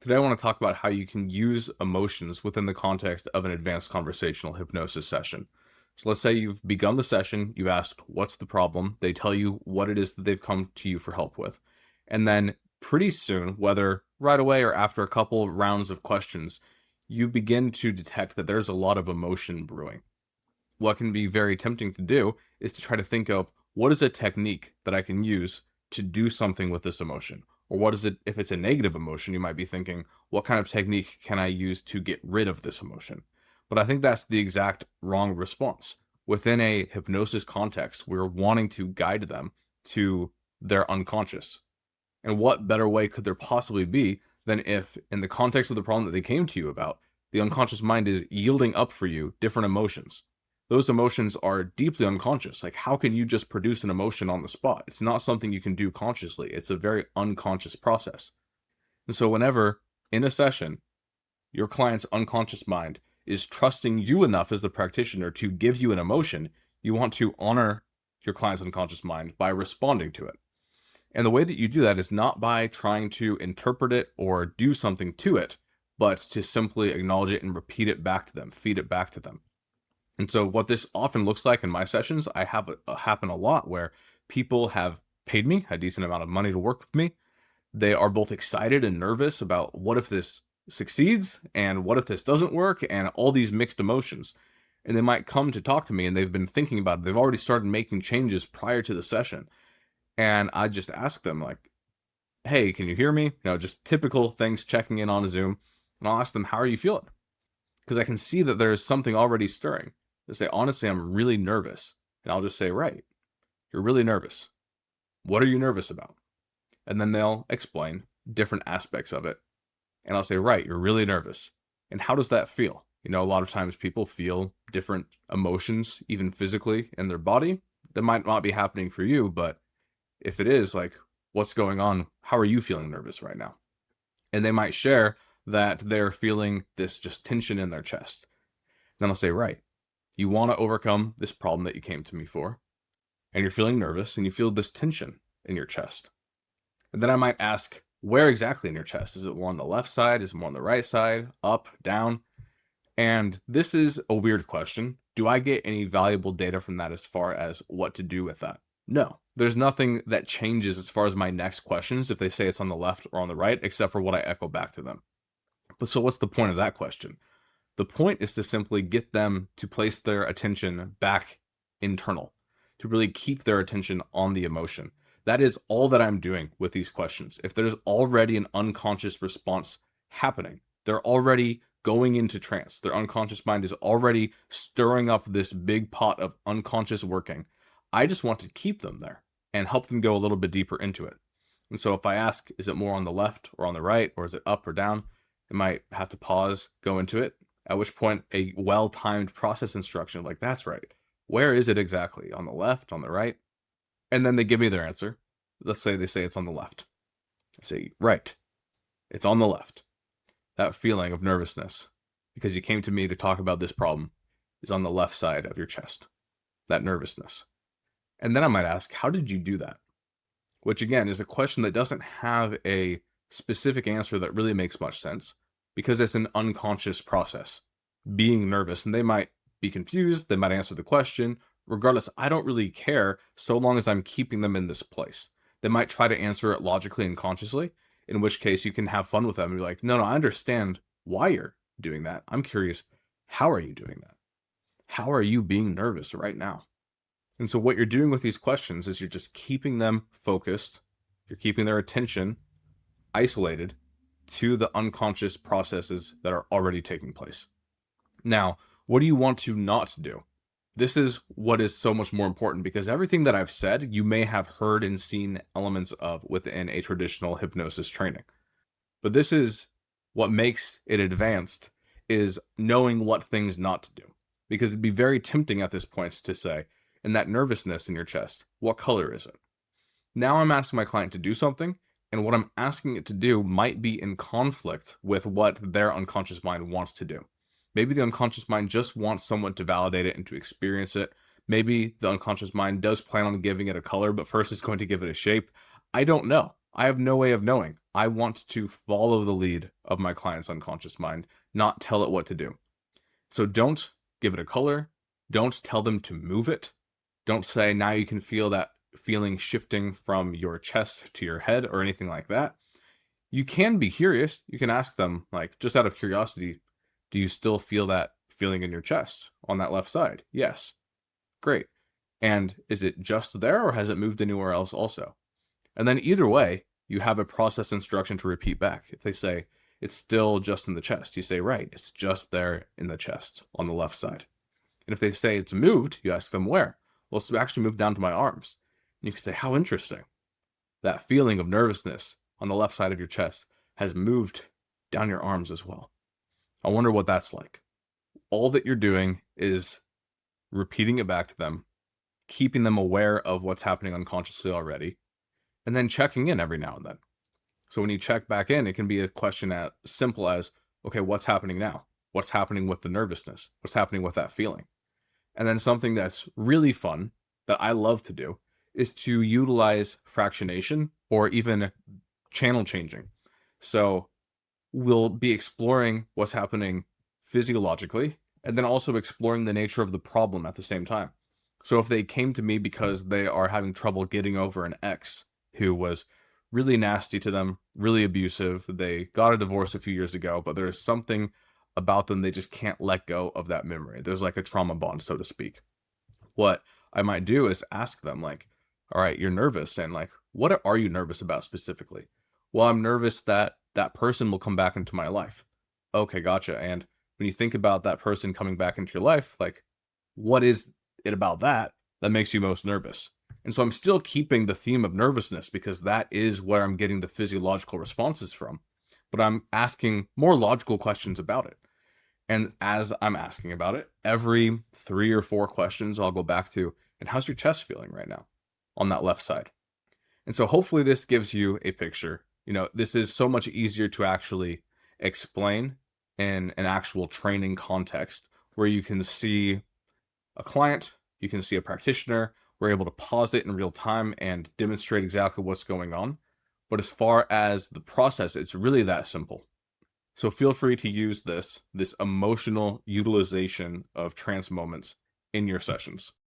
Today, I want to talk about how you can use emotions within the context of an advanced conversational hypnosis session. So, let's say you've begun the session, you've asked, what's the problem? They tell you what it is that they've come to you for help with. And then, pretty soon, whether right away or after a couple rounds of questions, you begin to detect that there's a lot of emotion brewing. What can be very tempting to do is to try to think of what is a technique that I can use to do something with this emotion? Or what is it, if it's a negative emotion, you might be thinking, what kind of technique can I use to get rid of this emotion? But I think that's the exact wrong response. Within a hypnosis context, we're wanting to guide them to their unconscious. And what better way could there possibly be than if, in the context of the problem that they came to you about, the unconscious mind is yielding up for you different emotions? Those emotions are deeply unconscious. Like, how can you just produce an emotion on the spot? It's not something you can do consciously. It's a very unconscious process. And so whenever in a session, your client's unconscious mind is trusting you enough as the practitioner to give you an emotion, you want to honor your client's unconscious mind by responding to it. And the way that you do that is not by trying to interpret it or do something to it, but to simply acknowledge it and repeat it back to them, feed it back to them. And so what this often looks like in my sessions, I have happen a lot where people have paid me a decent amount of money to work with me. They are both excited and nervous about what if this succeeds and what if this doesn't work, and all these mixed emotions. And they might come to talk to me and they've been thinking about it. They've already started making changes prior to the session. And I just ask them, like, hey, can you hear me? Just typical things, checking in on a Zoom. And I'll ask them, how are you feeling? Because I can see that there's something already stirring. They say, honestly, I'm really nervous. And I'll just say, right, you're really nervous. What are you nervous about? And then they'll explain different aspects of it. And I'll say, right, you're really nervous. And how does that feel? A lot of times people feel different emotions, even physically in their body. That might not be happening for you, but if it is, like, what's going on? How are you feeling nervous right now? And they might share that they're feeling this just tension in their chest. Then I'll say, right, you want to overcome this problem that you came to me for, and you're feeling nervous, and you feel this tension in your chest. And then I might ask, where exactly in your chest? Is it more on the left side? Is it more on the right side? Up, down? And this is a weird question. Do I get any valuable data from that as far as what to do with that? No. There's nothing that changes as far as my next questions if they say it's on the left or on the right, except for what I echo back to them. But so what's the point of that question? The point is to simply get them to place their attention back internal, to really keep their attention on the emotion. That is all that I'm doing with these questions. If there's already an unconscious response happening, they're already going into trance. Their unconscious mind is already stirring up this big pot of unconscious working. I just want to keep them there and help them go a little bit deeper into it. And so if I ask, is it more on the left or on the right, or is it up or down? I might have to pause, go into it, at which point a well-timed process instruction, like, that's right. Where is it exactly? On the left, on the right? And then they give me their answer. Let's say they say it's on the left. I say, right, it's on the left. That feeling of nervousness, because you came to me to talk about this problem, is on the left side of your chest. That nervousness. And then I might ask, how did you do that? Which, again, is a question that doesn't have a specific answer that really makes much sense, because it's an unconscious process. Being nervous, and they might be confused, they might answer the question. Regardless, I don't really care so long as I'm keeping them in this place. They might try to answer it logically and consciously, in which case you can have fun with them and be like, no, I understand why you're doing that. I'm curious, how are you doing that? How are you being nervous right now? And so what you're doing with these questions is you're just keeping them focused. You're keeping their attention isolated to the unconscious processes that are already taking place. Now, what do you want to not do? This is what is so much more important, because everything that I've said, you may have heard and seen elements of within a traditional hypnosis training. But this is what makes it advanced, is knowing what things not to do. Because it'd be very tempting at this point to say, in that nervousness in your chest, what color is it? Now I'm asking my client to do something, and what I'm asking it to do might be in conflict with what their unconscious mind wants to do. Maybe the unconscious mind just wants someone to validate it and to experience it. Maybe the unconscious mind does plan on giving it a color, but first it's going to give it a shape. I don't know. I have no way of knowing. I want to follow the lead of my client's unconscious mind, not tell it what to do. So don't give it a color. Don't tell them to move it. Don't say, now you can feel that feeling shifting from your chest to your head or anything like that. You can be curious. You can ask them, like, just out of curiosity, do you still feel that feeling in your chest on that left side? Yes. Great. And is it just there or has it moved anywhere else also? And then either way, you have a process instruction to repeat back. If they say it's still just in the chest, you say, right, it's just there in the chest on the left side. And if they say it's moved, you ask them where. Well, it's actually moved down to my arms. And you can say, how interesting. That feeling of nervousness on the left side of your chest has moved down your arms as well. I wonder what that's like. All that you're doing is repeating it back to them, keeping them aware of what's happening unconsciously already, and then checking in every now and then. So when you check back in, it can be a question as simple as, okay, what's happening now? What's happening with the nervousness? What's happening with that feeling? And then something that's really fun that I love to do is to utilize fractionation or even channel changing. So we'll be exploring what's happening physiologically and then also exploring the nature of the problem at the same time. So if they came to me because they are having trouble getting over an ex who was really nasty to them, really abusive, they got a divorce a few years ago, but there is something about them they just can't let go of that memory. There's like a trauma bond, so to speak. What I might do is ask them, like, all right, you're nervous, and like, what are you nervous about specifically? Well, I'm nervous that that person will come back into my life. Okay, gotcha. And when you think about that person coming back into your life, like, what is it about that that makes you most nervous? And so I'm still keeping the theme of nervousness because that is where I'm getting the physiological responses from. But I'm asking more logical questions about it. And as I'm asking about it, every 3 or 4 questions I'll go back to, and how's your chest feeling right now on that left side? And so hopefully this gives you a picture. You know, this is so much easier to actually explain in an actual training context where you can see a client, you can see a practitioner, we're able to pause it in real time and demonstrate exactly what's going on. But as far as the process, it's really that simple. So feel free to use this emotional utilization of trance moments in your sessions.